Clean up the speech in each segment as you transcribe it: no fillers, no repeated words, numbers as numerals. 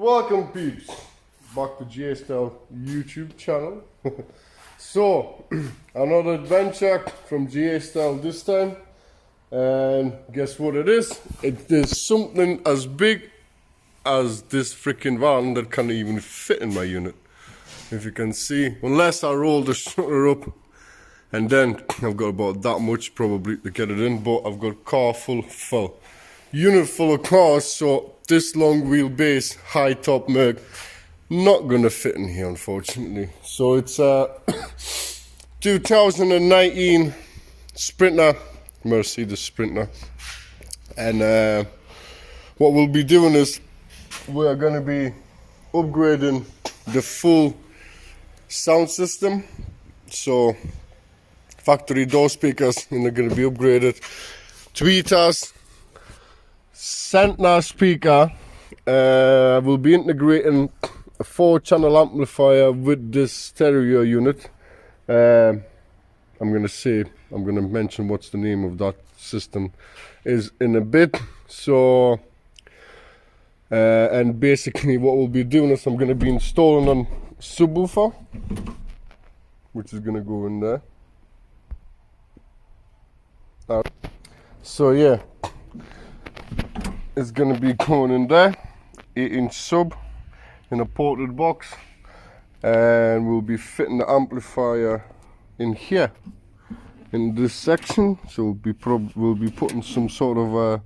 Welcome peeps, back to JSTL YouTube channel. So, another adventure from JSTL this time, and guess what it is? It is something as big as this freaking van that can't even fit in my unit. If you can see, unless I roll the shutter up, and then I've got about that much probably to get it in, but I've got car full unit full of cars, so this long wheelbase high top Merc not gonna fit in here, unfortunately. So it's a 2019 Sprinter, Mercedes Sprinter, and what we'll be doing is we're gonna be upgrading the full sound system. So factory door speakers and they're gonna be upgraded, tweeters, center speaker. We'll be integrating a 4-channel amplifier with this stereo unit. I'm gonna mention what's the name of that system is in a bit. So and basically what we'll be doing is I'm gonna be installing a subwoofer, which is gonna go in there. So yeah, it's gonna be going in there, 8-inch sub in a ported box, and we'll be fitting the amplifier in here in this section. So we'll be putting some sort of a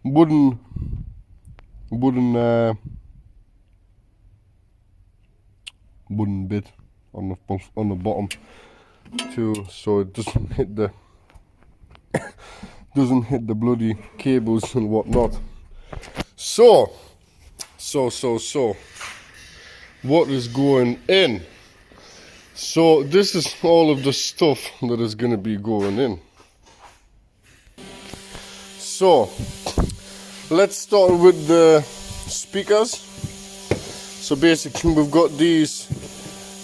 wooden bit on the bottom too, so it doesn't hit the bloody cables and whatnot. So what is going in? So this is all of the stuff that is going to be going in. So let's start with the speakers. So basically we've got these,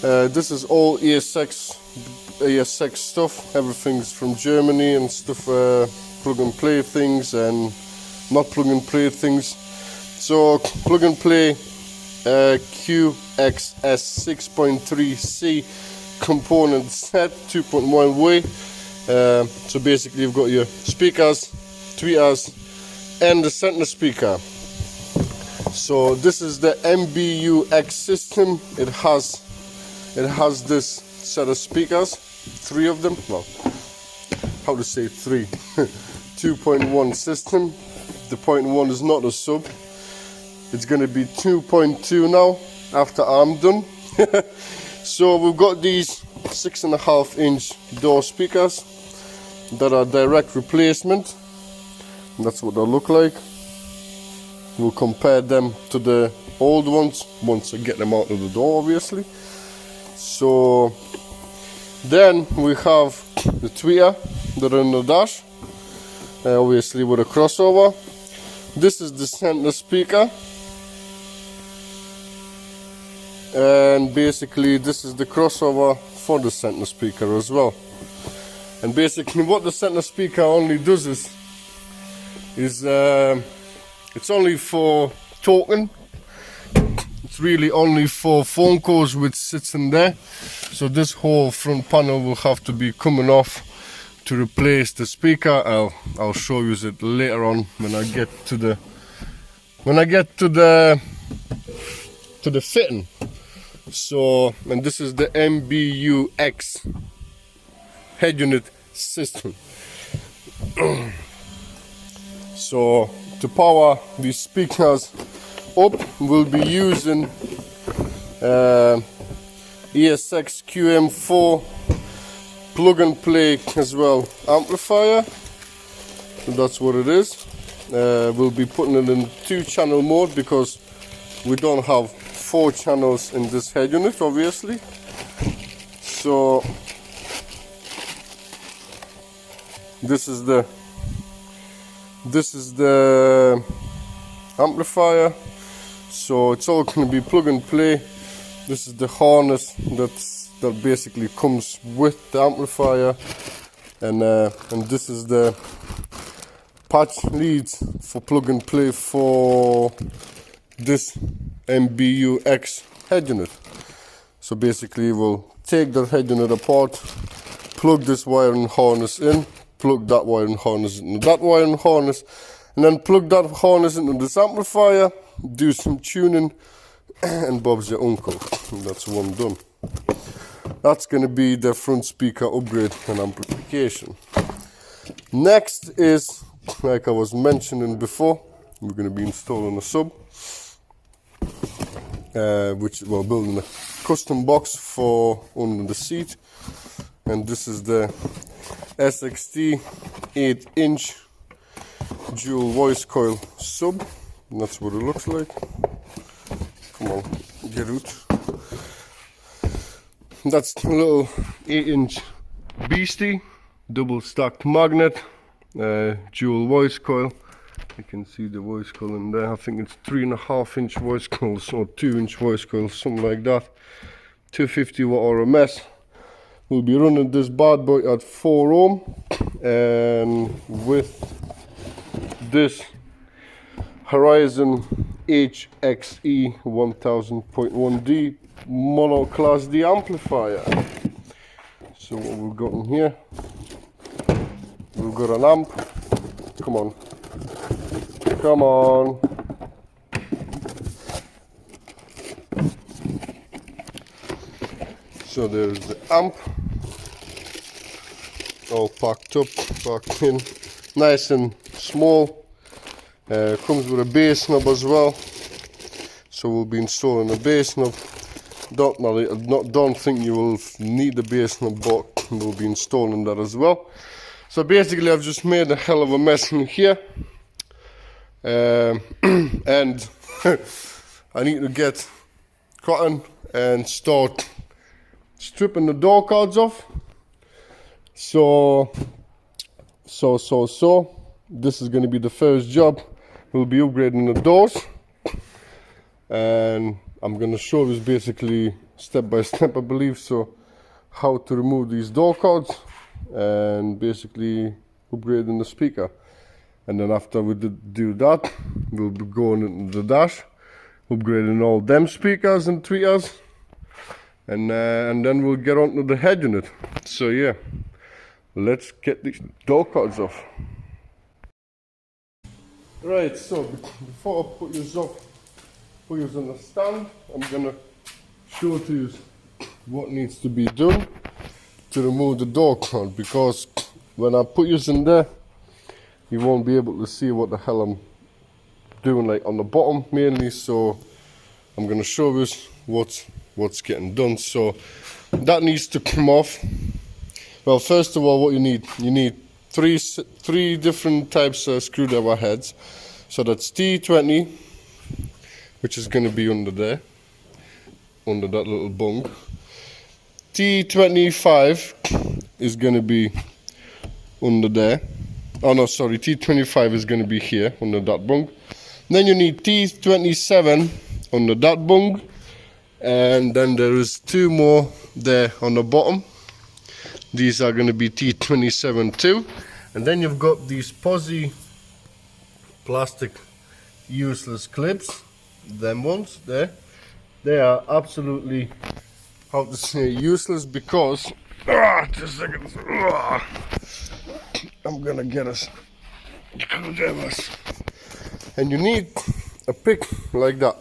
this is all ASX stuff. Everything's from Germany and stuff, plug and play things and not plug and play things. So plug and play QXS 6.3C component set, 2.1 way. So basically you've got your speakers, tweeters and the center speaker. So this is the MBUX system. It has this set of speakers, 3 of them. Well, how to say 3? 2.1 system. The 0.1 is not a sub. It's going to be 2.2 now after I'm done. So we've got these 6.5-inch door speakers that are direct replacement. That's what they look like. We'll compare them to the old ones once I get them out of the door, obviously. So then we have the tweeter that are in the dash, obviously with a crossover. This is the center speaker, and basically this is the crossover for the center speaker as well. And basically what the center speaker only does is it's only for talking. It's really only for phone calls, which sits in there. So this whole front panel will have to be coming off to replace the speaker. I'll show you it later on when I get to the fitting. So, and this is the MBUX head unit system. So to power these speakers up, we'll be using ESX QM4 plug and play as well amplifier. So that's what it is. We'll be putting it in 2-channel mode because we don't have 4 channels in this head unit, obviously. So this is the amplifier. So it's all going to be plug and play. This is the harness that basically comes with the amplifier, and this is the patch leads for plug and play for this MBUX head unit. So basically we'll take the head unit apart, plug this wiring harness in, plug that wiring harness into that wiring harness, and then plug that harness into this amplifier, do some tuning, and Bob's your uncle. And that's one done. That's going to be the front speaker upgrade and amplification. Next is, like I was mentioning before, we're going to be installing a sub, which we're building a custom box for under the seat. And this is the SXT 8-inch dual voice coil sub. And that's what it looks like. Come on, get out. That's a little 8-inch beastie, double stacked magnet, dual voice coil. You can see the voice coil in there. I think it's 3.5-inch voice coils or 2-inch voice coils, something like that. 250 watt RMS. We'll be running this bad boy at 4 ohm, and with this Horizon HXE 1000.1D mono class D amplifier. So what we've got in here, we've got an amp. Come on, come on. So there's the amp, all packed up, packed in, nice and small. Comes with a bass knob as well, so we'll be installing a bass knob. Don't think you will need the bass knob, but we'll be installing that as well. So basically I've just made a hell of a mess in here, and I need to get cotton and start stripping the door cards off. So this is going to be the first job. We'll be upgrading the doors, and I'm going to show you basically step by step, I believe, so how to remove these door cards and basically upgrading the speaker. And then after we do that, we'll be going into the dash, upgrading all them speakers and tweeters, and then we'll get onto the head unit. So yeah, let's get these door cards off. Right, so before I put yours up, put yours on the stand, I'm gonna show to you what needs to be done to remove the door card, because when I put yours in there, you won't be able to see what the hell I'm doing, like on the bottom mainly. So I'm gonna show you what's getting done. So that needs to come off. Well, first of all, what you need three different types of screwdriver heads. So that's T20, which is going to be under there, under that little bung. T25 is going to be under there. Oh no, sorry, T25 is going to be here under that bung. Then you need T27 under that bung, and then there is two more there on the bottom. These are going to be T27 too. And then you've got these Posy plastic useless clips, them ones there. They are absolutely, how to say, useless, because just a second, I'm gonna get us. And you need a pick like that.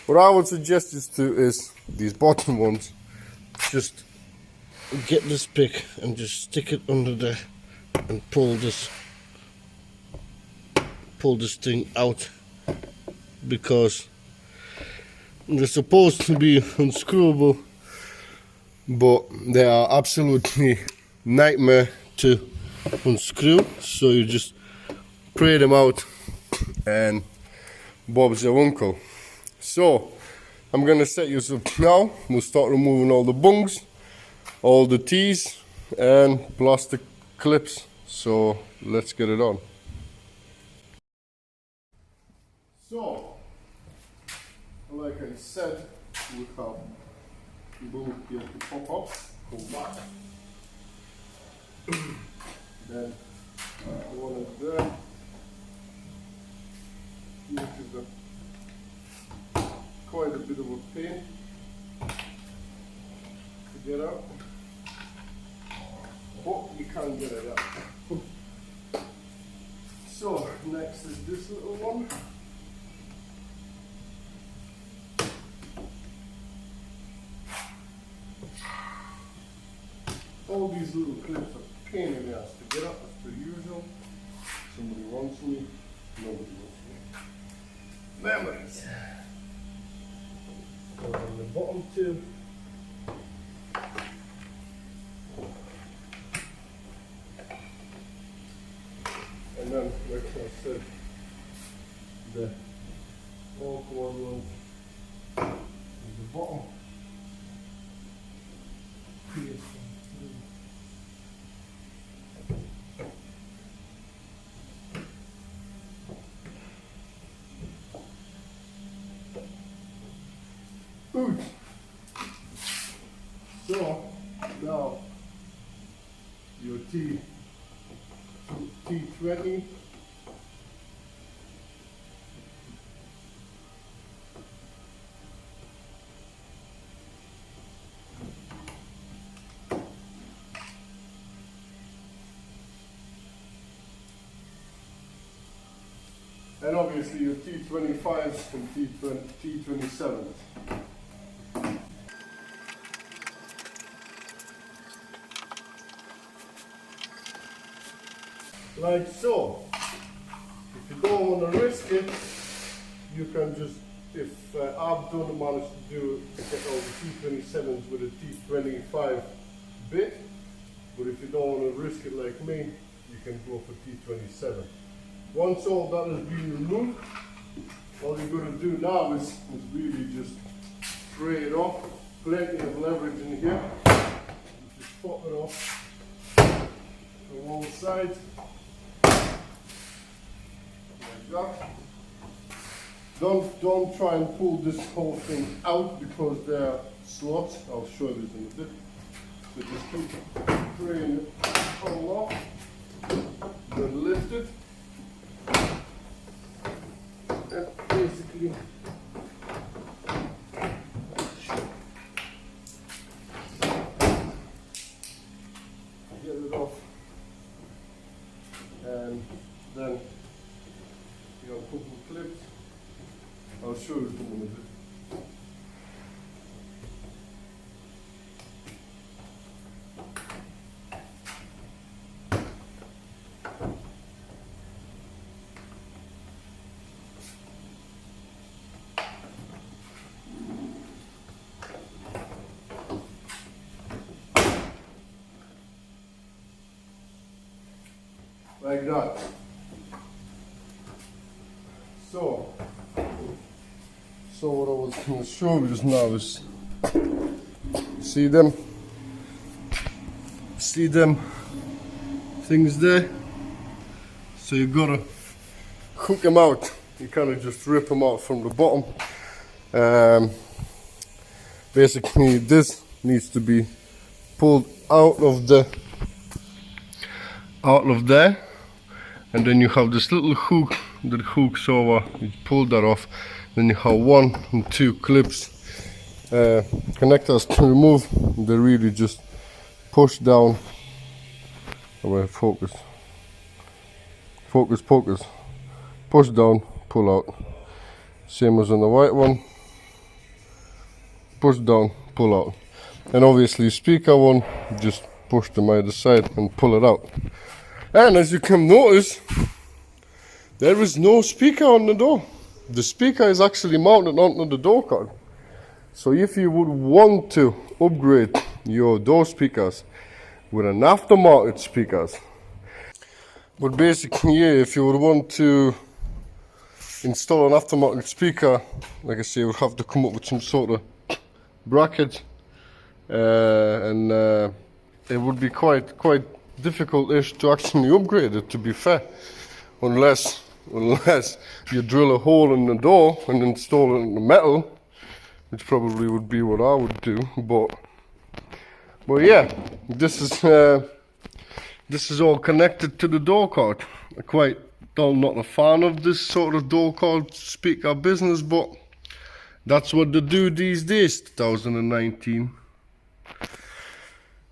What I would suggest is these bottom ones. Just get this pick and just stick it under there and pull this thing out, because they're supposed to be unscrewable, but they are absolutely nightmare to unscrew. So you just pray them out and Bob's your uncle. So I'm gonna set you up now. We'll start removing all the bungs, all the T's and plastic clips. So let's get it on. So, like I said, we have the bung here to pop up, go back. Then one is there. This is the quite a bit of a pain to get out, but you can get it out. So next is this little one. All these little clips are a pain in the ass to get up, as per usual. Somebody wants me, nobody wants me. Memories. Go on the bottom too. And then, like I said, the awkward one is the bottom. Good. So now your T20. And obviously your T25s and T27s. Like so. If you don't want to risk it, you can just, if I've done manage to do get all the T27s with a T25 bit, but if you don't want to risk it like me, you can go for T27. Once all that has been removed, all you're going to do now is really just spray it off. Plenty of leverage in here. Just pop it off from all sides. Like that. Don't try and pull this whole thing out because there are slots. I'll show you this in a bit. So just keep spraying it all off. Then lift it. And basically get it off, and then you got a couple of clips. I'll show you them in a bit. Like that. So what I was going to show you just now is, see them things there? So you gotta hook them out. You kind of just rip them out from the bottom. Basically this needs to be pulled out of there. And then you have this little hook that hooks over, you pull that off, then you have 1 and 2 clips, connectors to remove. They really just push down, focus, push down, pull out. Same as on the white one, push down, pull out. And obviously speaker one, just push them either side and pull it out. And as you can notice, there is no speaker on the door. The speaker is actually mounted onto the door card. So if you would want to upgrade your door speakers with an aftermarket speakers, but basically yeah, if you would want to install an aftermarket speaker, like I say, you would have to come up with some sort of bracket, and it would be quite difficult-ish to actually upgrade it, to be fair, unless you drill a hole in the door and install it in the metal, which probably would be what I would do. But yeah, this is all connected to the door card. I'm not a fan of this sort of door card speaker business, but That's what they do these days, 2019.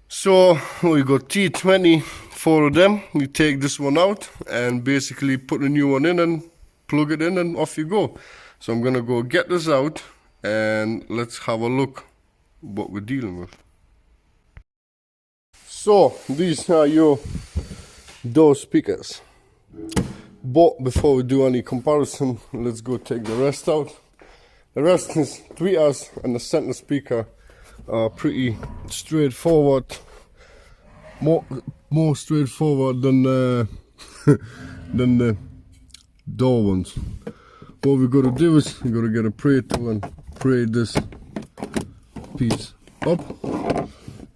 So we got T20, 4 of them. You take this one out and basically put a new one in and plug it in and off you go. So I'm gonna go get this out and let's have a look what we're dealing with. So these are your door speakers. But before we do any comparison, let's go take the rest out. The rest is tweeters and the center speaker are pretty straightforward. More straightforward than than the door ones. What we got to do is we got to get a pray tool and pray this piece up,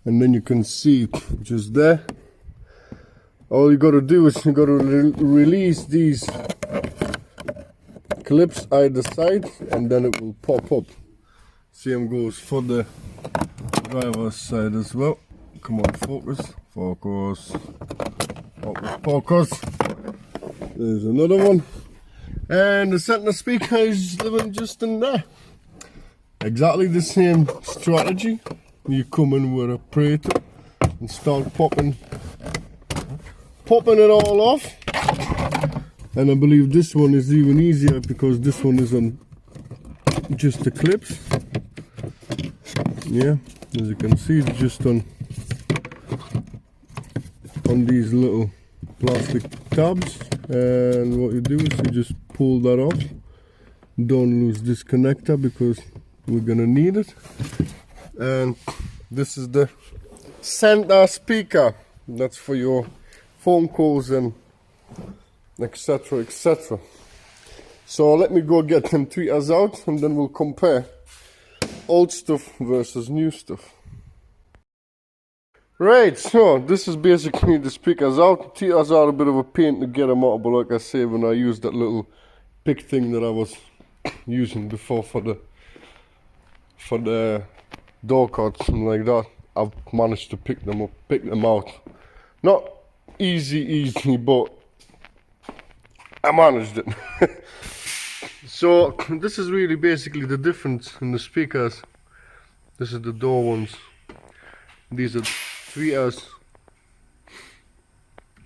and then you can see it just there. All you got to do is you got to release these clips either side, and then it will pop up. Same goes for the driver's side as well. Come on, focus, focus, focus, focus. There's another one. And the center speaker is living just in there. Exactly the same strategy. You come in with a Prater and start popping it all off. And I believe this one is even easier because this one is on just the clips. Yeah, as you can see, it's just on these little plastic tabs. And what you do is you just pull that off. Don't lose this connector because we're gonna need it. And this is the center speaker. That's for your phone calls and etc, etc. So let me go get them tweeters out and then we'll compare old stuff versus new stuff. Right, so this is basically the speakers out. Tweeters are a bit of a pain to get them out, but like I say, when I used that little pick thing that I was using before for the Doorcard, something like that, I've managed to pick them out. Not easy, but I managed it. So this is really basically the difference in the speakers. This is the door ones. These are tweeters,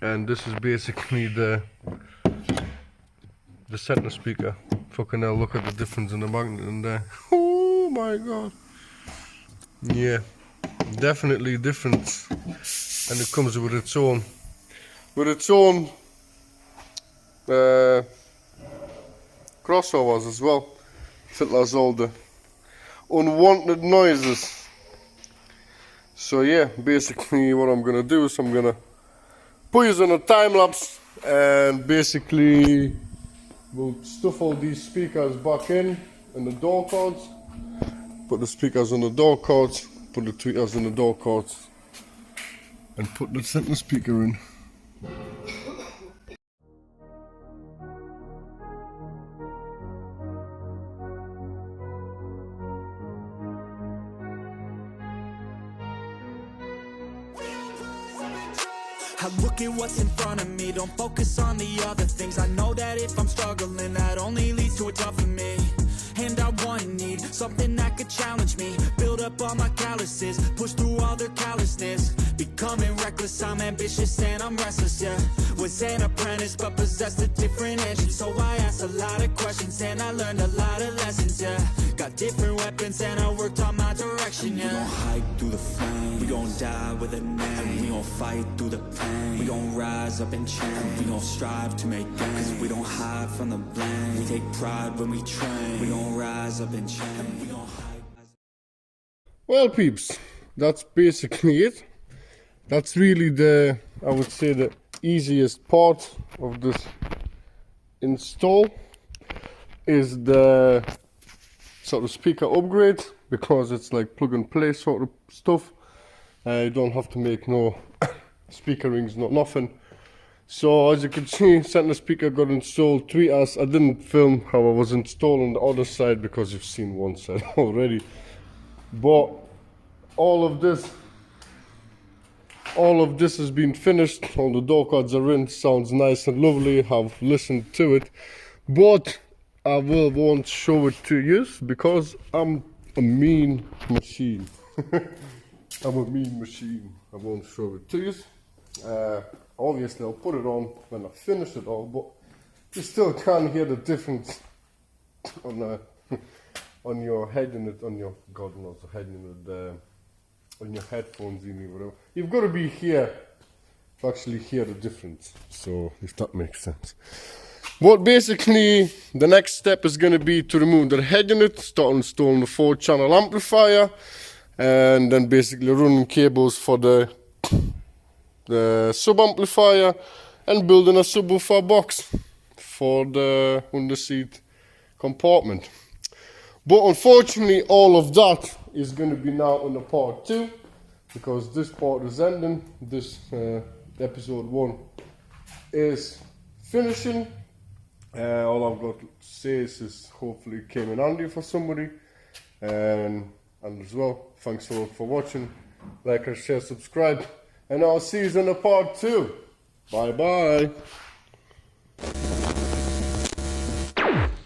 and this is basically the center speaker. Fucking hell, look at the difference in the magnet in there. Oh my god. Yeah, definitely different, and it comes with its own crossovers as well. Filters all the unwanted noises. So yeah, basically what I'm gonna do is I'm gonna put you on a time lapse and basically we'll stuff all these speakers back in the door cards. Put the speakers on the door cards, put the tweeters in the door cards, and put the center speaker in. I look at what's in front of me, don't focus on the other things. I know that if I'm struggling, that only leads to a tough for me. And I want and need something that could challenge me. Build up all my calluses, push through all their callousness. Becoming reckless, I'm ambitious and I'm restless, yeah. Was an apprentice but possessed a different engine. So I asked a lot of questions and I learned a lot of lessons, yeah. Got different weapons and I worked on my direction, yeah. We gon' hike through the flame, we gon' die with a name. We gon' fight through the pain, we gon' rise up and change. We gon' strive to make gains, cause we don't hide from the blame. We take pride when we train, we gon' rise up and change. We gon' hike. Well peeps, that's basically it. That's really I would say the easiest part of this install is the sort of speaker upgrade, because it's like plug and play sort of stuff. You don't have to make no speaker rings, not nothing. So as you can see, center speaker got installed 3S. I didn't film how I was installing the other side because you've seen one side already. But all of this has been finished. All the door cards are in. Sounds nice and lovely. I've listened to it. But I won't show it to you because I'm a mean machine. I'm a mean machine. I won't show it to you. Obviously, I'll put it on when I finish it all, but you still can't hear the difference on your head in it, on your God knows the head in it, on your headphones in whatever. You've got to be here to actually hear the difference. So if that makes sense. But basically, the next step is going to be to remove the head unit, start installing the 4-channel amplifier, and then basically running cables for the sub amplifier and building a subwoofer box for the under-seat compartment. But unfortunately, all of that is going to be now in the part 2 because this part is ending. This episode 1 is finishing. All I've got to say is hopefully it came in handy for somebody, and as well, thanks a lot for watching. Like and share, subscribe, and I'll see you in the part 2. Bye bye.